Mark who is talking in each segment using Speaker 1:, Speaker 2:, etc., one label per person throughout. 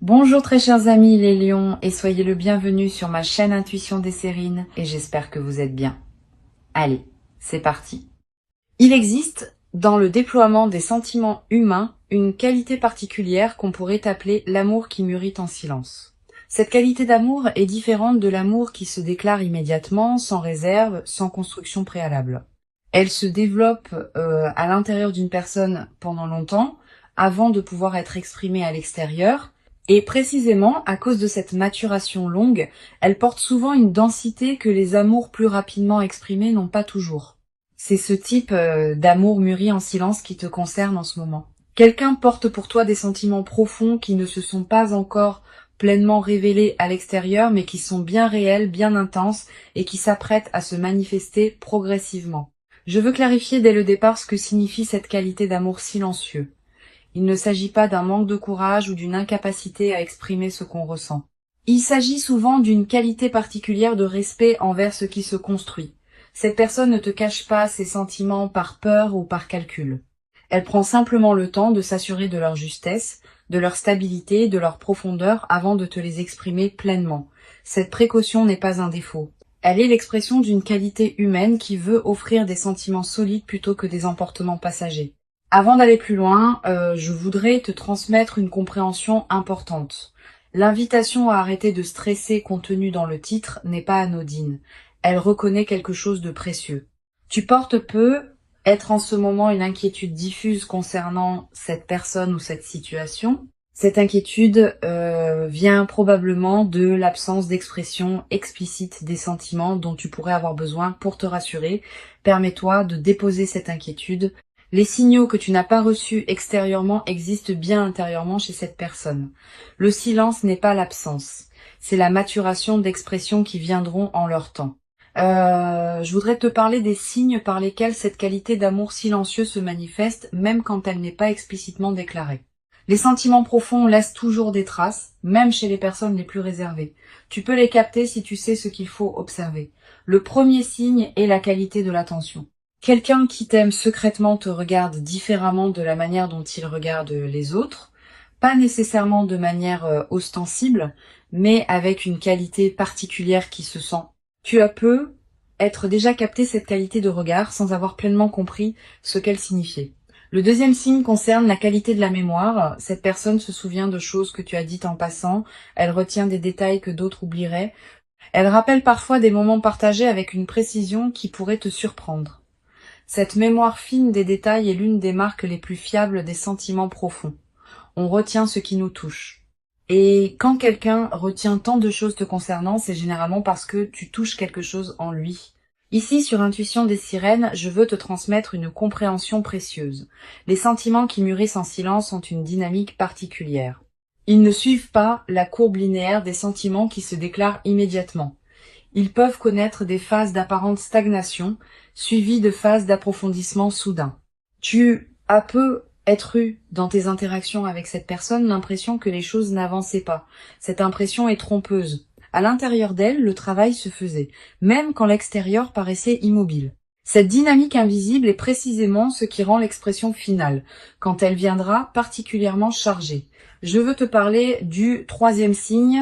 Speaker 1: Bonjour très chers amis les lions et soyez le bienvenu sur ma chaîne Intuition des Sérines et j'espère que vous êtes bien. Allez, c'est parti. Il existe dans le déploiement des sentiments humains une qualité particulière qu'on pourrait appeler l'amour qui mûrit en silence. Cette qualité d'amour est différente de l'amour qui se déclare immédiatement, sans réserve, sans construction préalable. Elle se développe à l'intérieur d'une personne pendant longtemps avant de pouvoir être exprimée à l'extérieur. Et précisément, à cause de cette maturation longue, elle porte souvent une densité que les amours plus rapidement exprimés n'ont pas toujours. C'est ce type d'amour mûri en silence qui te concerne en ce moment. Quelqu'un porte pour toi des sentiments profonds qui ne se sont pas encore pleinement révélés à l'extérieur, mais qui sont bien réels, bien intenses, et qui s'apprêtent à se manifester progressivement. Je veux clarifier dès le départ ce que signifie cette qualité d'amour silencieux. Il ne s'agit pas d'un manque de courage ou d'une incapacité à exprimer ce qu'on ressent. Il s'agit souvent d'une qualité particulière de respect envers ce qui se construit. Cette personne ne te cache pas ses sentiments par peur ou par calcul. Elle prend simplement le temps de s'assurer de leur justesse, de leur stabilité, de leur profondeur avant de te les exprimer pleinement. Cette précaution n'est pas un défaut. Elle est l'expression d'une qualité humaine qui veut offrir des sentiments solides plutôt que des emportements passagers. Avant d'aller plus loin, je voudrais te transmettre une compréhension importante. L'invitation à arrêter de stresser contenue dans le titre n'est pas anodine. Elle reconnaît quelque chose de précieux. Tu portes peu être en ce moment une inquiétude diffuse concernant cette personne ou cette situation. Cette inquiétude vient probablement de l'absence d'expression explicite des sentiments dont tu pourrais avoir besoin pour te rassurer. Permets-toi de déposer cette inquiétude. Les signaux que tu n'as pas reçus extérieurement existent bien intérieurement chez cette personne. Le silence n'est pas l'absence, c'est la maturation d'expressions qui viendront en leur temps. Je voudrais te parler des signes par lesquels cette qualité d'amour silencieux se manifeste, même quand elle n'est pas explicitement déclarée. Les sentiments profonds laissent toujours des traces, même chez les personnes les plus réservées. Tu peux les capter si tu sais ce qu'il faut observer. Le premier signe est la qualité de l'attention. Quelqu'un qui t'aime secrètement te regarde différemment de la manière dont il regarde les autres, pas nécessairement de manière ostensible, mais avec une qualité particulière qui se sent. Tu as peu être déjà capté cette qualité de regard sans avoir pleinement compris ce qu'elle signifiait. Le deuxième signe concerne la qualité de la mémoire. Cette personne se souvient de choses que tu as dites en passant, elle retient des détails que d'autres oublieraient. Elle rappelle parfois des moments partagés avec une précision qui pourrait te surprendre. Cette mémoire fine des détails est l'une des marques les plus fiables des sentiments profonds. On retient ce qui nous touche. Et quand quelqu'un retient tant de choses te concernant, c'est généralement parce que tu touches quelque chose en lui. Ici, sur Intuition des Sirènes, je veux te transmettre une compréhension précieuse. Les sentiments qui mûrissent en silence ont une dynamique particulière. Ils ne suivent pas la courbe linéaire des sentiments qui se déclarent immédiatement. Ils peuvent connaître des phases d'apparente stagnation, suivies de phases d'approfondissement soudain. Tu as peu être eu dans tes interactions avec cette personne l'impression que les choses n'avançaient pas. Cette impression est trompeuse. À l'intérieur d'elle, le travail se faisait, même quand l'extérieur paraissait immobile. Cette dynamique invisible est précisément ce qui rend l'expression finale, quand elle viendra particulièrement chargée. Je veux te parler du troisième signe,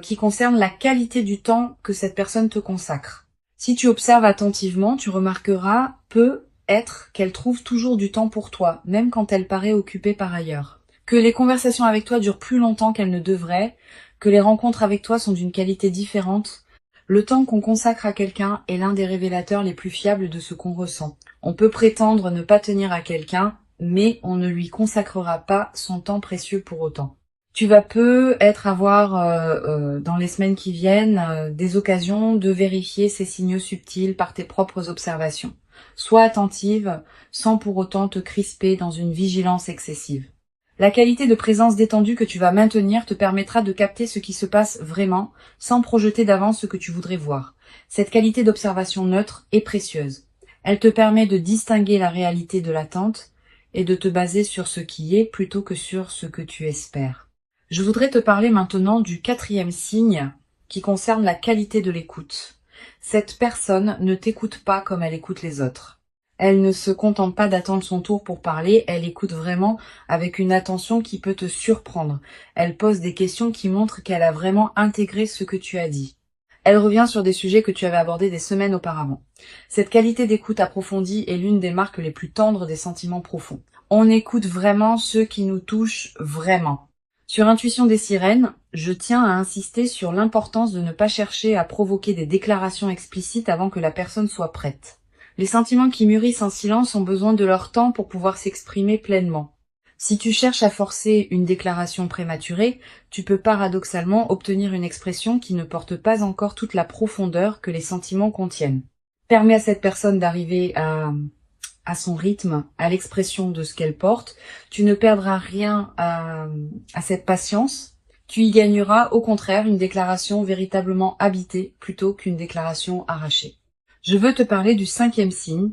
Speaker 1: qui concerne la qualité du temps que cette personne te consacre. Si tu observes attentivement, tu remarqueras peut-être qu'elle trouve toujours du temps pour toi, même quand elle paraît occupée par ailleurs. Que les conversations avec toi durent plus longtemps qu'elles ne devraient, que les rencontres avec toi sont d'une qualité différente. Le temps qu'on consacre à quelqu'un est l'un des révélateurs les plus fiables de ce qu'on ressent. On peut prétendre ne pas tenir à quelqu'un, mais on ne lui consacrera pas son temps précieux pour autant. Tu vas peut-être avoir dans les semaines qui viennent des occasions de vérifier ces signaux subtils par tes propres observations. Sois attentive sans pour autant te crisper dans une vigilance excessive. La qualité de présence détendue que tu vas maintenir te permettra de capter ce qui se passe vraiment sans projeter d'avance ce que tu voudrais voir. Cette qualité d'observation neutre est précieuse. Elle te permet de distinguer la réalité de l'attente et de te baser sur ce qui est plutôt que sur ce que tu espères. Je voudrais te parler maintenant du quatrième signe qui concerne la qualité de l'écoute. Cette personne ne t'écoute pas comme elle écoute les autres. Elle ne se contente pas d'attendre son tour pour parler, elle écoute vraiment avec une attention qui peut te surprendre. Elle pose des questions qui montrent qu'elle a vraiment intégré ce que tu as dit. Elle revient sur des sujets que tu avais abordés des semaines auparavant. Cette qualité d'écoute approfondie est l'une des marques les plus tendres des sentiments profonds. On écoute vraiment ceux qui nous touchent vraiment. Sur Intuition des sirènes, je tiens à insister sur l'importance de ne pas chercher à provoquer des déclarations explicites avant que la personne soit prête. Les sentiments qui mûrissent en silence ont besoin de leur temps pour pouvoir s'exprimer pleinement. Si tu cherches à forcer une déclaration prématurée, tu peux paradoxalement obtenir une expression qui ne porte pas encore toute la profondeur que les sentiments contiennent. Permets à cette personne d'arriver à son rythme, à l'expression de ce qu'elle porte. Tu ne perdras rien à cette patience. Tu y gagneras au contraire une déclaration véritablement habitée plutôt qu'une déclaration arrachée. Je veux te parler du 5e signe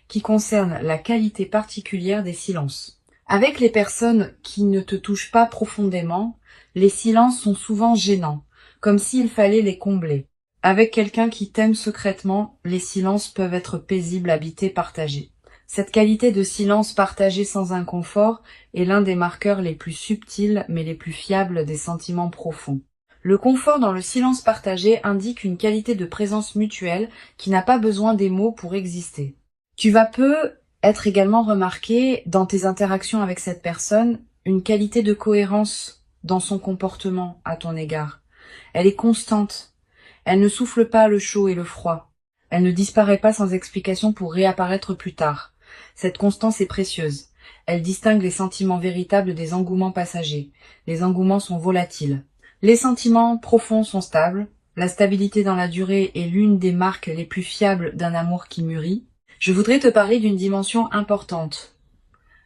Speaker 1: qui concerne la qualité particulière des silences. Avec les personnes qui ne te touchent pas profondément, les silences sont souvent gênants, comme s'il fallait les combler. Avec quelqu'un qui t'aime secrètement, les silences peuvent être paisibles, habités, partagés. Cette qualité de silence partagé sans inconfort est l'un des marqueurs les plus subtils mais les plus fiables des sentiments profonds. Le confort dans le silence partagé indique une qualité de présence mutuelle qui n'a pas besoin des mots pour exister. Tu vas peu être également remarqué dans tes interactions avec cette personne une qualité de cohérence dans son comportement à ton égard. Elle est constante. Elle ne souffle pas le chaud et le froid. Elle ne disparaît pas sans explication pour réapparaître plus tard. Cette constance est précieuse. Elle distingue les sentiments véritables des engouements passagers. Les engouements sont volatiles. Les sentiments profonds sont stables. La stabilité dans la durée est l'une des marques les plus fiables d'un amour qui mûrit. Je voudrais te parler d'une dimension importante.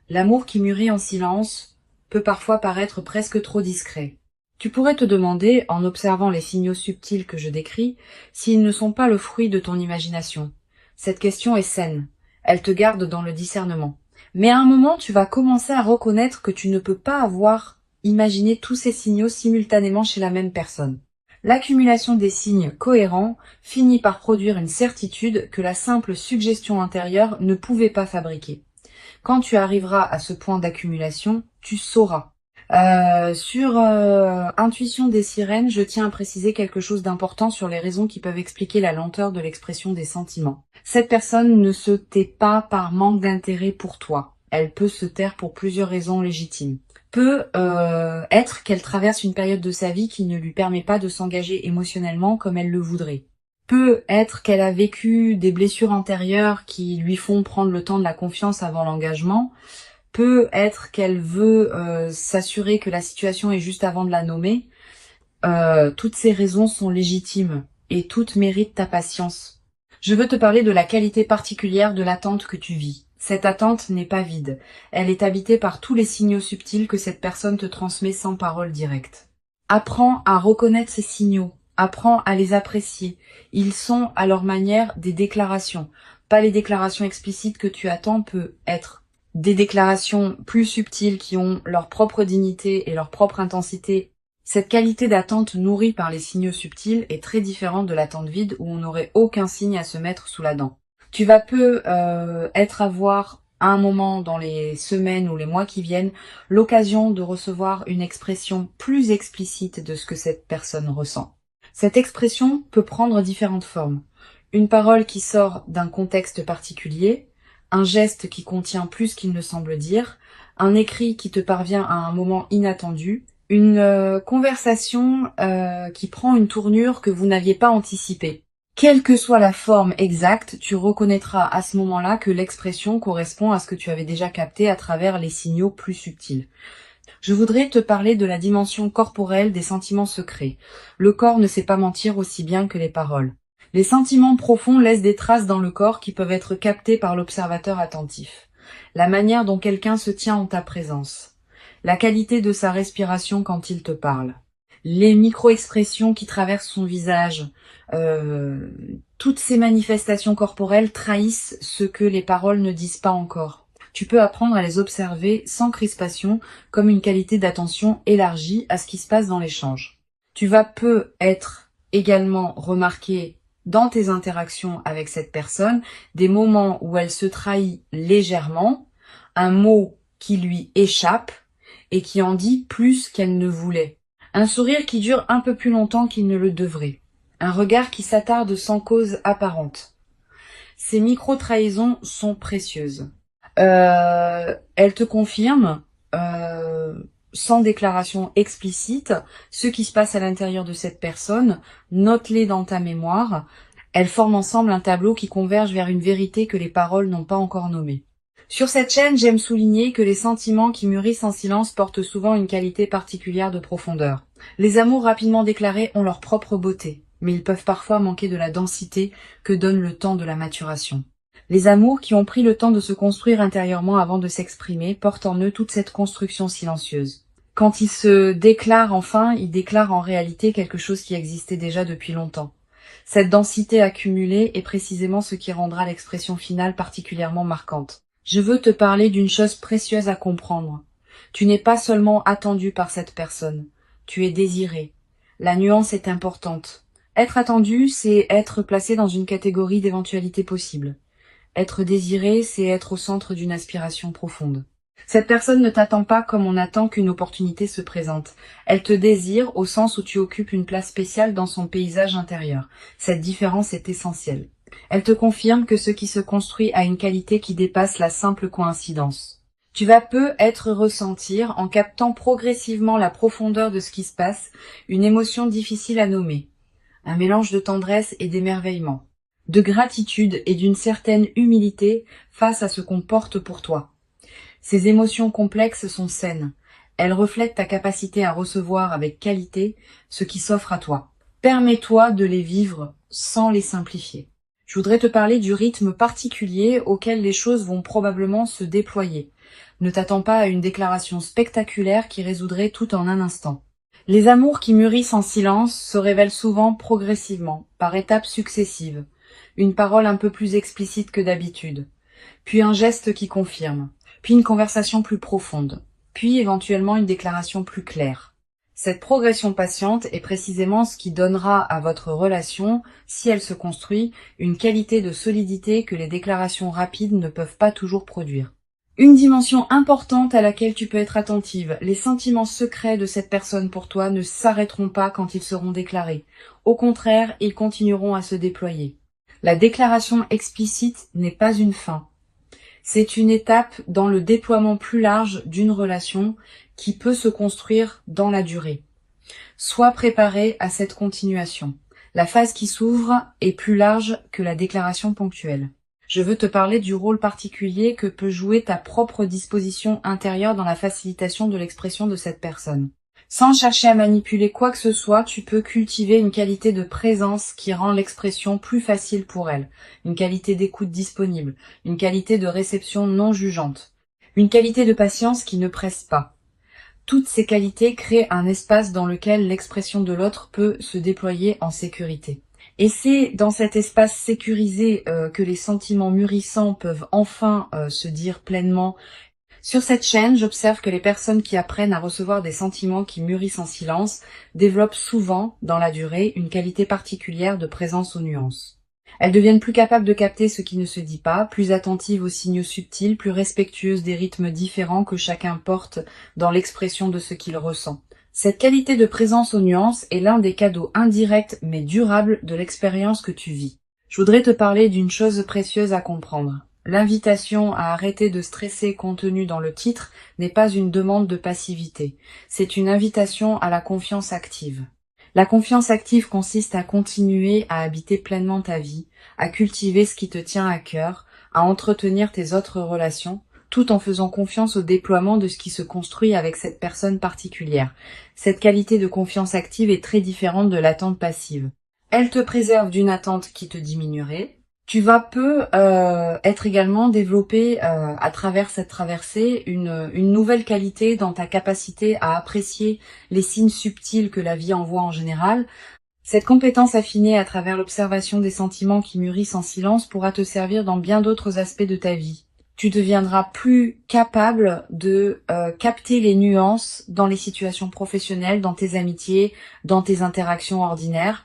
Speaker 1: L'amour qui mûrit en silence peut parfois paraître presque trop discret. Tu pourrais te demander, en observant les signaux subtils que je décris, s'ils ne sont pas le fruit de ton imagination. Cette question est saine. Elle te garde dans le discernement. Mais à un moment, tu vas commencer à reconnaître que tu ne peux pas avoir imaginé tous ces signaux simultanément chez la même personne. L'accumulation des signes cohérents finit par produire une certitude que la simple suggestion intérieure ne pouvait pas fabriquer. Quand tu arriveras à ce point d'accumulation, tu sauras. Sur Intuition des sirènes, je tiens à préciser quelque chose d'important sur les raisons qui peuvent expliquer la lenteur de l'expression des sentiments. Cette personne ne se tait pas par manque d'intérêt pour toi. Elle peut se taire pour plusieurs raisons légitimes. Peut être qu'elle traverse une période de sa vie qui ne lui permet pas de s'engager émotionnellement comme elle le voudrait. Peut être qu'elle a vécu des blessures antérieures qui lui font prendre le temps de la confiance avant l'engagement. Peut être qu'elle veut s'assurer que la situation est juste avant de la nommer. Toutes ces raisons sont légitimes et toutes méritent ta patience. Je veux te parler de la qualité particulière de l'attente que tu vis. Cette attente n'est pas vide. Elle est habitée par tous les signaux subtils que cette personne te transmet sans parole directe. Apprends à reconnaître ces signaux. Apprends à les apprécier. Ils sont à leur manière des déclarations. Pas les déclarations explicites que tu attends, peut être des déclarations plus subtiles qui ont leur propre dignité et leur propre intensité. Cette qualité d'attente nourrie par les signaux subtils est très différente de l'attente vide où on n'aurait aucun signe à se mettre sous la dent. Tu vas peu avoir à un moment dans les semaines ou les mois qui viennent l'occasion de recevoir une expression plus explicite de ce que cette personne ressent. Cette expression peut prendre différentes formes. Une parole qui sort d'un contexte particulier, un geste qui contient plus qu'il ne semble dire, un écrit qui te parvient à un moment inattendu, une conversation qui prend une tournure que vous n'aviez pas anticipée. Quelle que soit la forme exacte, tu reconnaîtras à ce moment-là que l'expression correspond à ce que tu avais déjà capté à travers les signaux plus subtils. Je voudrais te parler de la dimension corporelle des sentiments secrets. Le corps ne sait pas mentir aussi bien que les paroles. Les sentiments profonds laissent des traces dans le corps qui peuvent être captées par l'observateur attentif. La manière dont quelqu'un se tient en ta présence. La qualité de sa respiration quand il te parle. Les micro-expressions qui traversent son visage. Toutes ces manifestations corporelles trahissent ce que les paroles ne disent pas encore. Tu peux apprendre à les observer sans crispation, comme une qualité d'attention élargie à ce qui se passe dans l'échange. Tu vas peu être également remarqué dans tes interactions avec cette personne, des moments où elle se trahit légèrement, un mot qui lui échappe et qui en dit plus qu'elle ne voulait. Un sourire qui dure un peu plus longtemps qu'il ne le devrait. Un regard qui s'attarde sans cause apparente. Ces micro-trahisons sont précieuses. Elles te confirment, sans déclaration explicite, ce qui se passe à l'intérieur de cette personne. Note-les dans ta mémoire. Elles forment ensemble un tableau qui converge vers une vérité que les paroles n'ont pas encore nommée. Sur cette chaîne, j'aime souligner que les sentiments qui mûrissent en silence portent souvent une qualité particulière de profondeur. Les amours rapidement déclarés ont leur propre beauté, mais ils peuvent parfois manquer de la densité que donne le temps de la maturation. Les amours qui ont pris le temps de se construire intérieurement avant de s'exprimer portent en eux toute cette construction silencieuse. Quand ils se déclarent enfin, ils déclarent en réalité quelque chose qui existait déjà depuis longtemps. Cette densité accumulée est précisément ce qui rendra l'expression finale particulièrement marquante. Je veux te parler d'une chose précieuse à comprendre. Tu n'es pas seulement attendu par cette personne, tu es désiré. La nuance est importante. Être attendu, c'est être placé dans une catégorie d'éventualités possibles. Être désiré, c'est être au centre d'une aspiration profonde. Cette personne ne t'attend pas comme on attend qu'une opportunité se présente. Elle te désire au sens où tu occupes une place spéciale dans son paysage intérieur. Cette différence est essentielle. Elle te confirme que ce qui se construit a une qualité qui dépasse la simple coïncidence. Tu vas peut-être ressentir, en captant progressivement la profondeur de ce qui se passe, une émotion difficile à nommer. Un mélange de tendresse et d'émerveillement, de gratitude et d'une certaine humilité face à ce qu'on porte pour toi. Ces émotions complexes sont saines. Elles reflètent ta capacité à recevoir avec qualité ce qui s'offre à toi. Permets-toi de les vivre sans les simplifier. Je voudrais te parler du rythme particulier auquel les choses vont probablement se déployer. Ne t'attends pas à une déclaration spectaculaire qui résoudrait tout en un instant. Les amours qui mûrissent en silence se révèlent souvent progressivement, par étapes successives. Une parole un peu plus explicite que d'habitude, puis un geste qui confirme, puis une conversation plus profonde, puis éventuellement une déclaration plus claire. Cette progression patiente est précisément ce qui donnera à votre relation, si elle se construit, une qualité de solidité que les déclarations rapides ne peuvent pas toujours produire. Une dimension importante à laquelle tu peux être attentive, les sentiments secrets de cette personne pour toi ne s'arrêteront pas quand ils seront déclarés. Au contraire, ils continueront à se déployer. La déclaration explicite n'est pas une fin. C'est une étape dans le déploiement plus large d'une relation qui peut se construire dans la durée. Sois préparé à cette continuation. La phase qui s'ouvre est plus large que la déclaration ponctuelle. Je veux te parler du rôle particulier que peut jouer ta propre disposition intérieure dans la facilitation de l'expression de cette personne. Sans chercher à manipuler quoi que ce soit, tu peux cultiver une qualité de présence qui rend l'expression plus facile pour elle, une qualité d'écoute disponible, une qualité de réception non jugeante, une qualité de patience qui ne presse pas. Toutes ces qualités créent un espace dans lequel l'expression de l'autre peut se déployer en sécurité. Et c'est dans cet espace sécurisé que les sentiments mûrissants peuvent enfin se dire pleinement. Sur cette chaîne, j'observe que les personnes qui apprennent à recevoir des sentiments qui mûrissent en silence développent souvent, dans la durée, une qualité particulière de présence aux nuances. Elles deviennent plus capables de capter ce qui ne se dit pas, plus attentives aux signaux subtils, plus respectueuses des rythmes différents que chacun porte dans l'expression de ce qu'il ressent. Cette qualité de présence aux nuances est l'un des cadeaux indirects mais durables de l'expérience que tu vis. Je voudrais te parler d'une chose précieuse à comprendre. L'invitation à arrêter de stresser contenue dans le titre n'est pas une demande de passivité, c'est une invitation à la confiance active. La confiance active consiste à continuer à habiter pleinement ta vie, à cultiver ce qui te tient à cœur, à entretenir tes autres relations, tout en faisant confiance au déploiement de ce qui se construit avec cette personne particulière. Cette qualité de confiance active est très différente de l'attente passive. Elle te préserve d'une attente qui te diminuerait. Tu vas être également développé à travers cette traversée une nouvelle qualité dans ta capacité à apprécier les signes subtils que la vie envoie en général. Cette compétence affinée à travers l'observation des sentiments qui mûrissent en silence pourra te servir dans bien d'autres aspects de ta vie. Tu deviendras plus capable de capter les nuances dans les situations professionnelles, dans tes amitiés, dans tes interactions ordinaires.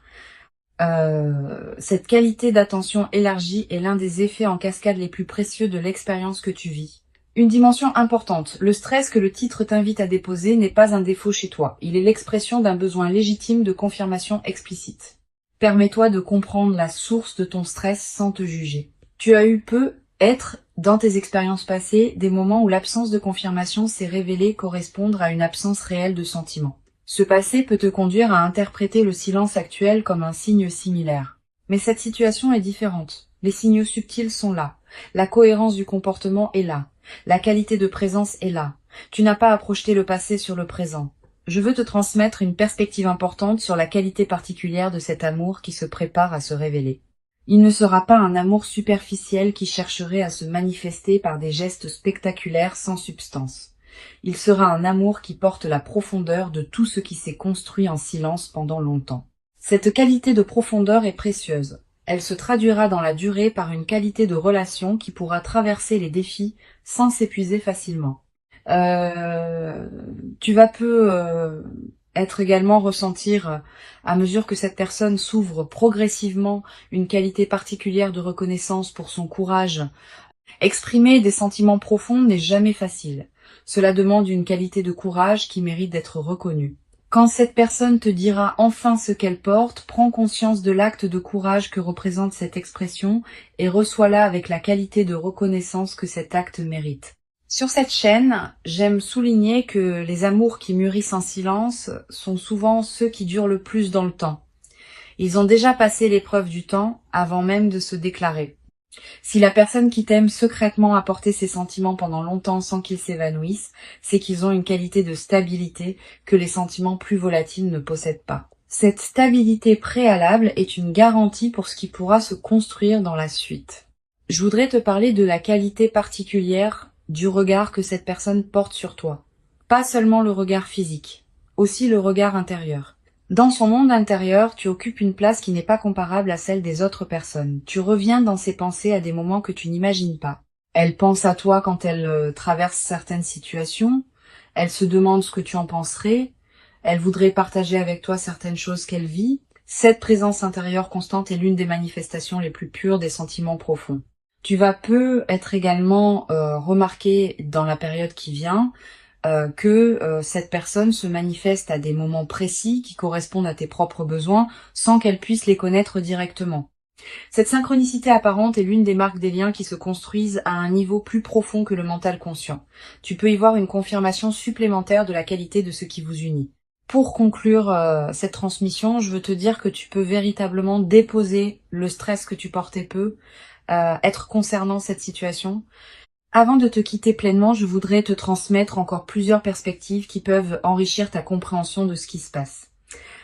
Speaker 1: Cette qualité d'attention élargie est l'un des effets en cascade les plus précieux de l'expérience que tu vis. Une dimension importante, le stress que le titre t'invite à déposer n'est pas un défaut chez toi, il est l'expression d'un besoin légitime de confirmation explicite. Permets-toi de comprendre la source de ton stress sans te juger. Tu as eu dans tes expériences passées, des moments où l'absence de confirmation s'est révélée correspondre à une absence réelle de sentiment. Ce passé peut te conduire à interpréter le silence actuel comme un signe similaire. Mais cette situation est différente. Les signaux subtils sont là. La cohérence du comportement est là. La qualité de présence est là. Tu n'as pas à projeter le passé sur le présent. Je veux te transmettre une perspective importante sur la qualité particulière de cet amour qui se prépare à se révéler. Il ne sera pas un amour superficiel qui chercherait à se manifester par des gestes spectaculaires sans substance. Il sera un amour qui porte la profondeur de tout ce qui s'est construit en silence pendant longtemps. Cette qualité de profondeur est précieuse. Elle se traduira dans la durée par une qualité de relation qui pourra traverser les défis sans s'épuiser facilement. Tu vas être également ressentir, à mesure que cette personne s'ouvre progressivement, une qualité particulière de reconnaissance pour son courage. Exprimer des sentiments profonds n'est jamais facile. Cela demande une qualité de courage qui mérite d'être reconnue. Quand cette personne te dira enfin ce qu'elle porte, prends conscience de l'acte de courage que représente cette expression et reçois-la avec la qualité de reconnaissance que cet acte mérite. Sur cette chaîne, j'aime souligner que les amours qui mûrissent en silence sont souvent ceux qui durent le plus dans le temps. Ils ont déjà passé l'épreuve du temps avant même de se déclarer. Si la personne qui t'aime secrètement a porté ses sentiments pendant longtemps sans qu'ils s'évanouissent, c'est qu'ils ont une qualité de stabilité que les sentiments plus volatiles ne possèdent pas. Cette stabilité préalable est une garantie pour ce qui pourra se construire dans la suite. Je voudrais te parler de la qualité particulière du regard que cette personne porte sur toi. Pas seulement le regard physique, aussi le regard intérieur. Dans son monde intérieur, tu occupes une place qui n'est pas comparable à celle des autres personnes. Tu reviens dans ses pensées à des moments que tu n'imagines pas. Elle pense à toi quand elle traverse certaines situations. Elle se demande ce que tu en penserais. Elle voudrait partager avec toi certaines choses qu'elle vit. Cette présence intérieure constante est l'une des manifestations les plus pures des sentiments profonds. Tu vas être également remarqué dans la période qui vient que cette personne se manifeste à des moments précis qui correspondent à tes propres besoins sans qu'elle puisse les connaître directement. Cette synchronicité apparente est l'une des marques des liens qui se construisent à un niveau plus profond que le mental conscient. Tu peux y voir une confirmation supplémentaire de la qualité de ce qui vous unit. Pour conclure cette transmission, je veux te dire que tu peux véritablement déposer le stress que tu portais être concernant cette situation. Avant de te quitter pleinement, je voudrais te transmettre encore plusieurs perspectives qui peuvent enrichir ta compréhension de ce qui se passe.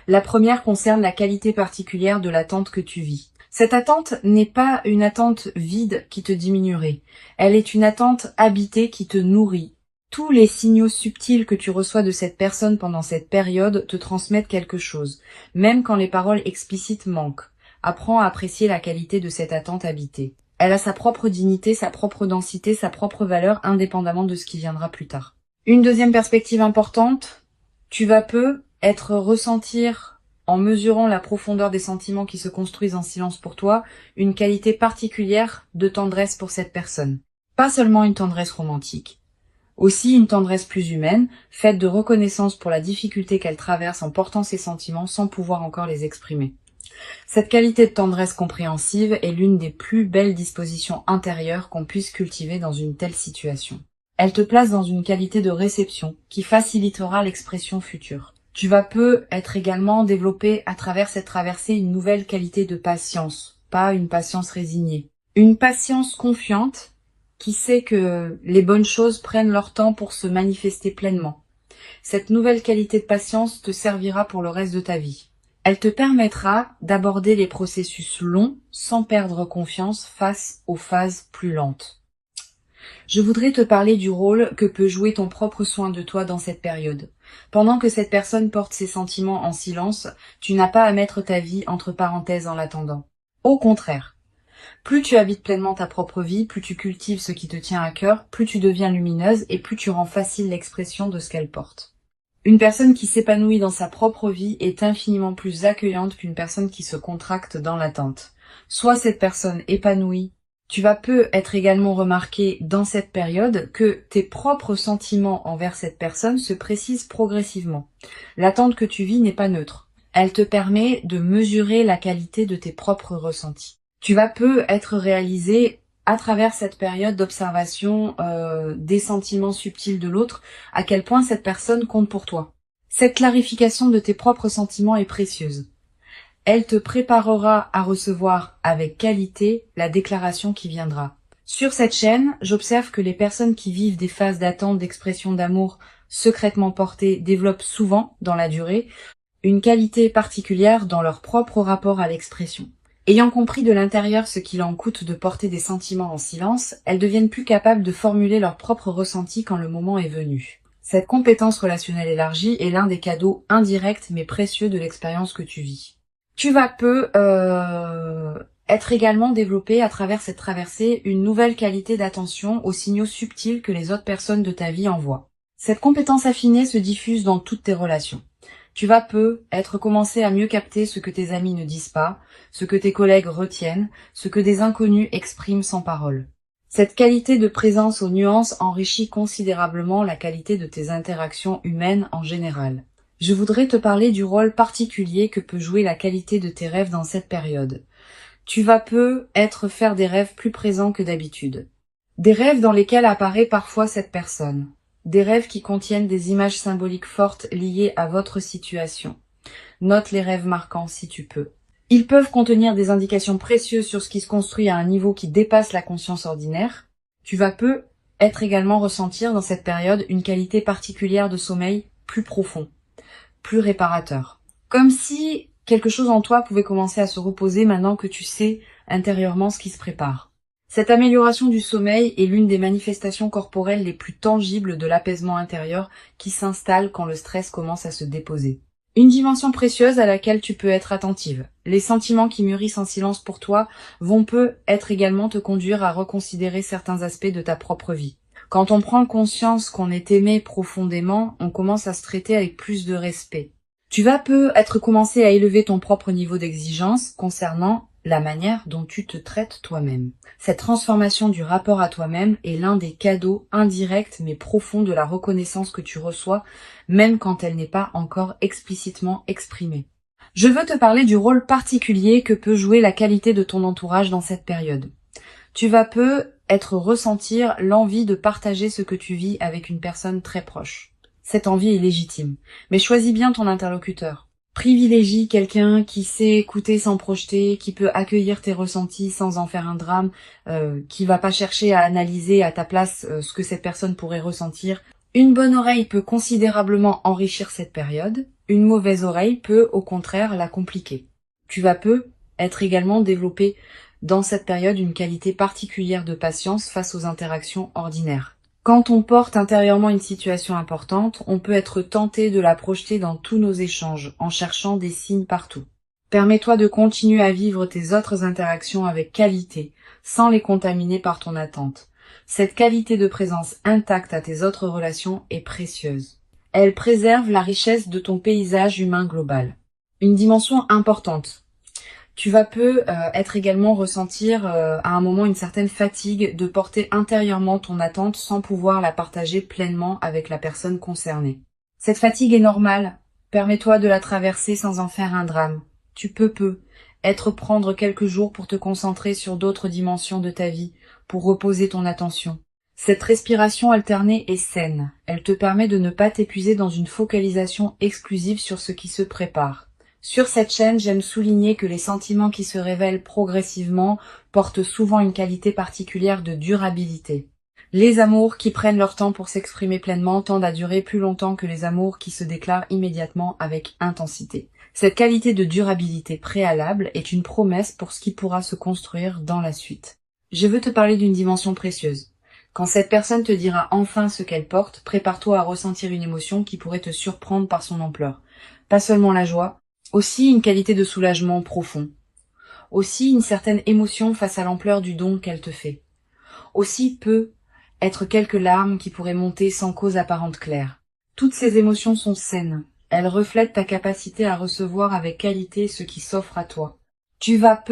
Speaker 1: La première concerne la qualité particulière de l'attente que tu vis. Cette attente n'est pas une attente vide qui te diminuerait. Elle est une attente habitée qui te nourrit. Tous les signaux subtils que tu reçois de cette personne pendant cette période te transmettent quelque chose, même quand les paroles explicites manquent. Apprends à apprécier la qualité de cette attente habitée. Elle a sa propre dignité, sa propre densité, sa propre valeur, indépendamment de ce qui viendra plus tard. Une deuxième perspective importante, tu vas ressentir, en mesurant la profondeur des sentiments qui se construisent en silence pour toi, une qualité particulière de tendresse pour cette personne. Pas seulement une tendresse romantique. Aussi une tendresse plus humaine, faite de reconnaissance pour la difficulté qu'elle traverse en portant ses sentiments sans pouvoir encore les exprimer. Cette qualité de tendresse compréhensive est l'une des plus belles dispositions intérieures qu'on puisse cultiver dans une telle situation. Elle te place dans une qualité de réception qui facilitera l'expression future. Tu vas être également développé à travers cette traversée une nouvelle qualité de patience, pas une patience résignée. Une patience confiante qui sait que les bonnes choses prennent leur temps pour se manifester pleinement. Cette nouvelle qualité de patience te servira pour le reste de ta vie. Elle te permettra d'aborder les processus longs sans perdre confiance face aux phases plus lentes. Je voudrais te parler du rôle que peut jouer ton propre soin de toi dans cette période. Pendant que cette personne porte ses sentiments en silence, tu n'as pas à mettre ta vie entre parenthèses en l'attendant. Au contraire, plus tu habites pleinement ta propre vie, plus tu cultives ce qui te tient à cœur, plus tu deviens lumineuse et plus tu rends facile l'expression de ce qu'elle porte. Une personne qui s'épanouit dans sa propre vie est infiniment plus accueillante qu'une personne qui se contracte dans l'attente. Soit cette personne épanouie, tu vas peu être également remarqué dans cette période que tes propres sentiments envers cette personne se précisent progressivement. L'attente que tu vis n'est pas neutre. Elle te permet de mesurer la qualité de tes propres ressentis. Tu vas peu être réalisé à travers cette période d'observation des sentiments subtils de l'autre, à quel point cette personne compte pour toi. Cette clarification de tes propres sentiments est précieuse. Elle te préparera à recevoir avec qualité la déclaration qui viendra. Sur cette chaîne, j'observe que les personnes qui vivent des phases d'attente d'expression d'amour secrètement portées développent souvent, dans la durée, une qualité particulière dans leur propre rapport à l'expression. Ayant compris de l'intérieur ce qu'il en coûte de porter des sentiments en silence, elles deviennent plus capables de formuler leurs propres ressentis quand le moment est venu. Cette compétence relationnelle élargie est l'un des cadeaux indirects mais précieux de l'expérience que tu vis. Tu vas peu être également développé à travers cette traversée une nouvelle qualité d'attention aux signaux subtils que les autres personnes de ta vie envoient. Cette compétence affinée se diffuse dans toutes tes relations. Tu vas peu être commencé à mieux capter ce que tes amis ne disent pas, ce que tes collègues retiennent, ce que des inconnus expriment sans parole. Cette qualité de présence aux nuances enrichit considérablement la qualité de tes interactions humaines en général. Je voudrais te parler du rôle particulier que peut jouer la qualité de tes rêves dans cette période. Tu vas peu faire des rêves plus présents que d'habitude. Des rêves dans lesquels apparaît parfois cette personne. Des rêves qui contiennent des images symboliques fortes liées à votre situation. Note les rêves marquants si tu peux. Ils peuvent contenir des indications précieuses sur ce qui se construit à un niveau qui dépasse la conscience ordinaire. Tu vas peu également ressentir dans cette période une qualité particulière de sommeil plus profond, plus réparateur. Comme si quelque chose en toi pouvait commencer à se reposer maintenant que tu sais intérieurement ce qui se prépare. Cette amélioration du sommeil est l'une des manifestations corporelles les plus tangibles de l'apaisement intérieur qui s'installe quand le stress commence à se déposer. Une dimension précieuse à laquelle tu peux être attentive. Les sentiments qui mûrissent en silence pour toi vont peut-être également te conduire à reconsidérer certains aspects de ta propre vie. Quand on prend conscience qu'on est aimé profondément, on commence à se traiter avec plus de respect. Tu vas peut-être commencer à élever ton propre niveau d'exigence concernant la manière dont tu te traites toi-même. Cette transformation du rapport à toi-même est l'un des cadeaux indirects mais profonds de la reconnaissance que tu reçois, même quand elle n'est pas encore explicitement exprimée. Je veux te parler du rôle particulier que peut jouer la qualité de ton entourage dans cette période. Tu vas ressentir l'envie de partager ce que tu vis avec une personne très proche. Cette envie est légitime, mais choisis bien ton interlocuteur. Privilégie quelqu'un qui sait écouter sans projeter, qui peut accueillir tes ressentis sans en faire un drame, qui va pas chercher à analyser à ta place ce que cette personne pourrait ressentir. Une bonne oreille peut considérablement enrichir cette période, une mauvaise oreille peut au contraire la compliquer. Tu vas être également développé dans cette période une qualité particulière de patience face aux interactions ordinaires. Quand on porte intérieurement une situation importante, on peut être tenté de la projeter dans tous nos échanges, en cherchant des signes partout. Permets-toi de continuer à vivre tes autres interactions avec qualité, sans les contaminer par ton attente. Cette qualité de présence intacte à tes autres relations est précieuse. Elle préserve la richesse de ton paysage humain global. Une dimension importante. Tu vas être également ressentir à un moment une certaine fatigue de porter intérieurement ton attente sans pouvoir la partager pleinement avec la personne concernée. Cette fatigue est normale. Permets-toi de la traverser sans en faire un drame. Tu peux prendre quelques jours pour te concentrer sur d'autres dimensions de ta vie, pour reposer ton attention. Cette respiration alternée est saine. Elle te permet de ne pas t'épuiser dans une focalisation exclusive sur ce qui se prépare. Sur cette chaîne, j'aime souligner que les sentiments qui se révèlent progressivement portent souvent une qualité particulière de durabilité. Les amours qui prennent leur temps pour s'exprimer pleinement tendent à durer plus longtemps que les amours qui se déclarent immédiatement avec intensité. Cette qualité de durabilité préalable est une promesse pour ce qui pourra se construire dans la suite. Je veux te parler d'une dimension précieuse. Quand cette personne te dira enfin ce qu'elle porte, prépare-toi à ressentir une émotion qui pourrait te surprendre par son ampleur. Pas seulement la joie, aussi une qualité de soulagement profond. Aussi une certaine émotion face à l'ampleur du don qu'elle te fait. Aussi peut être quelques larmes qui pourraient monter sans cause apparente claire. Toutes ces émotions sont saines. Elles reflètent ta capacité à recevoir avec qualité ce qui s'offre à toi. Tu vas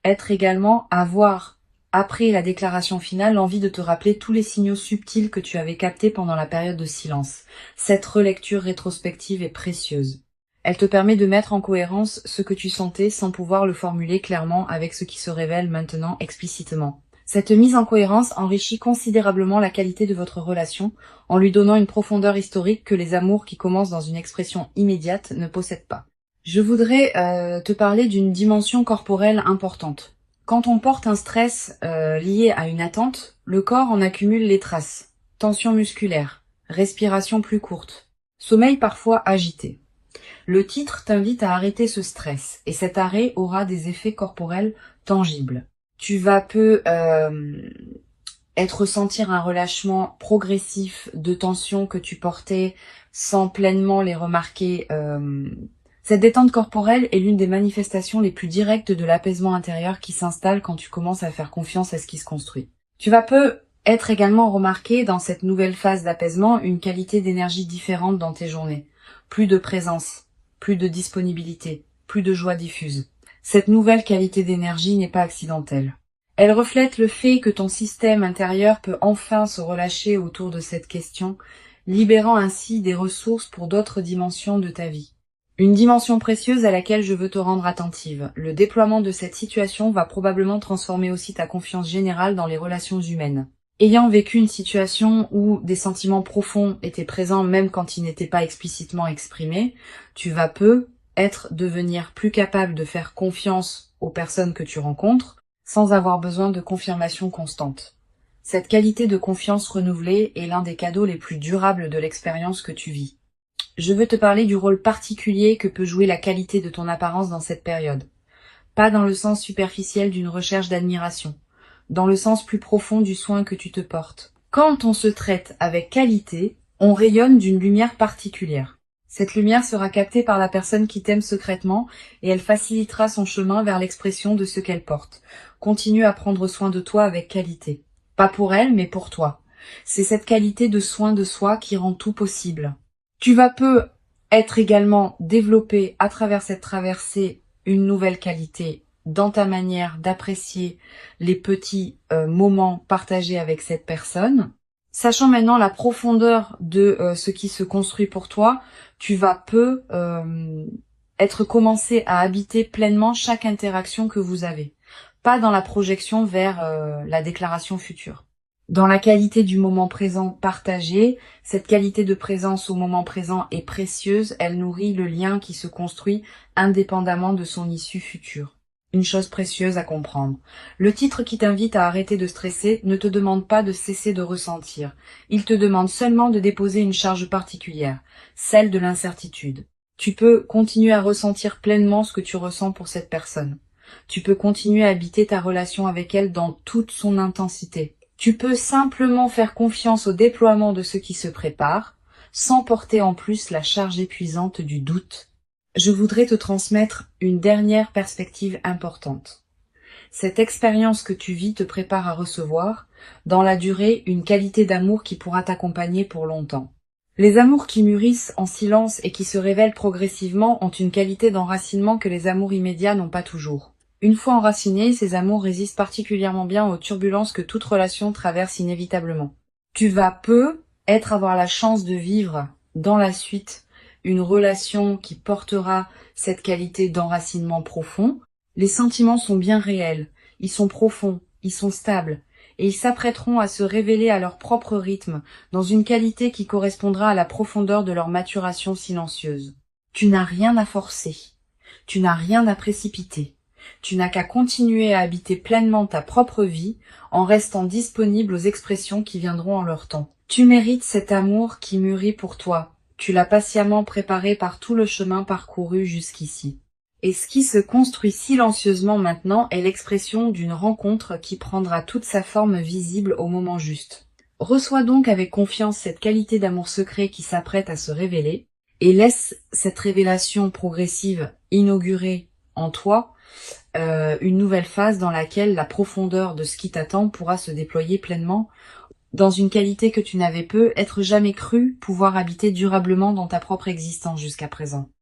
Speaker 1: être également avoir, après la déclaration finale, l'envie de te rappeler tous les signaux subtils que tu avais captés pendant la période de silence. Cette relecture rétrospective est précieuse. Elle te permet de mettre en cohérence ce que tu sentais sans pouvoir le formuler clairement avec ce qui se révèle maintenant explicitement. Cette mise en cohérence enrichit considérablement la qualité de votre relation en lui donnant une profondeur historique que les amours qui commencent dans une expression immédiate ne possèdent pas. Je voudrais te parler d'une dimension corporelle importante. Quand on porte un stress lié à une attente, le corps en accumule les traces. Tension musculaire, respiration plus courte, sommeil parfois agité. Le titre t'invite à arrêter ce stress, et cet arrêt aura des effets corporels tangibles. Tu vas ressentir un relâchement progressif de tensions que tu portais sans pleinement les remarquer. Cette détente corporelle est l'une des manifestations les plus directes de l'apaisement intérieur qui s'installe quand tu commences à faire confiance à ce qui se construit. Tu vas être également remarqué dans cette nouvelle phase d'apaisement une qualité d'énergie différente dans tes journées. Plus de présence, plus de disponibilité, plus de joie diffuse. Cette nouvelle qualité d'énergie n'est pas accidentelle. Elle reflète le fait que ton système intérieur peut enfin se relâcher autour de cette question, libérant ainsi des ressources pour d'autres dimensions de ta vie. Une dimension précieuse à laquelle je veux te rendre attentive. Le déploiement de cette situation va probablement transformer aussi ta confiance générale dans les relations humaines. Ayant vécu une situation où des sentiments profonds étaient présents même quand ils n'étaient pas explicitement exprimés, tu vas devenir plus capable de faire confiance aux personnes que tu rencontres sans avoir besoin de confirmation constante. Cette qualité de confiance renouvelée est l'un des cadeaux les plus durables de l'expérience que tu vis. Je veux te parler du rôle particulier que peut jouer la qualité de ton apparence dans cette période. Pas dans le sens superficiel d'une recherche d'admiration, dans le sens plus profond du soin que tu te portes. Quand on se traite avec qualité, on rayonne d'une lumière particulière. Cette lumière sera captée par la personne qui t'aime secrètement et elle facilitera son chemin vers l'expression de ce qu'elle porte. Continue à prendre soin de toi avec qualité. Pas pour elle, mais pour toi. C'est cette qualité de soin de soi qui rend tout possible. Tu vas être également développé à travers cette traversée une nouvelle qualité dans ta manière d'apprécier les petits moments partagés avec cette personne. Sachant maintenant la profondeur de ce qui se construit pour toi, tu vas être commencé à habiter pleinement chaque interaction que vous avez. Pas dans la projection vers la déclaration future. Dans la qualité du moment présent partagé, cette qualité de présence au moment présent est précieuse, elle nourrit le lien qui se construit indépendamment de son issue future. Une chose précieuse à comprendre. Le titre qui t'invite à arrêter de stresser ne te demande pas de cesser de ressentir. Il te demande seulement de déposer une charge particulière, celle de l'incertitude. Tu peux continuer à ressentir pleinement ce que tu ressens pour cette personne. Tu peux continuer à habiter ta relation avec elle dans toute son intensité. Tu peux simplement faire confiance au déploiement de ce qui se prépare, sans porter en plus la charge épuisante du doute. Je voudrais te transmettre une dernière perspective importante. Cette expérience que tu vis te prépare à recevoir, dans la durée, une qualité d'amour qui pourra t'accompagner pour longtemps. Les amours qui mûrissent en silence et qui se révèlent progressivement ont une qualité d'enracinement que les amours immédiats n'ont pas toujours. Une fois enracinés, ces amours résistent particulièrement bien aux turbulences que toute relation traverse inévitablement. Tu vas avoir la chance de vivre dans la suite une relation qui portera cette qualité d'enracinement profond. Les sentiments sont bien réels, ils sont profonds, ils sont stables, et ils s'apprêteront à se révéler à leur propre rythme, dans une qualité qui correspondra à la profondeur de leur maturation silencieuse. Tu n'as rien à forcer, tu n'as rien à précipiter. Tu n'as qu'à continuer à habiter pleinement ta propre vie en restant disponible aux expressions qui viendront en leur temps. Tu mérites cet amour qui mûrit pour toi. Tu l'as patiemment préparé par tout le chemin parcouru jusqu'ici. Et ce qui se construit silencieusement maintenant est l'expression d'une rencontre qui prendra toute sa forme visible au moment juste. Reçois donc avec confiance cette qualité d'amour secret qui s'apprête à se révéler et laisse cette révélation progressive inaugurer en toi une nouvelle phase dans laquelle la profondeur de ce qui t'attend pourra se déployer pleinement dans une qualité que tu n'avais peut-être jamais cru pouvoir habiter durablement dans ta propre existence jusqu'à présent.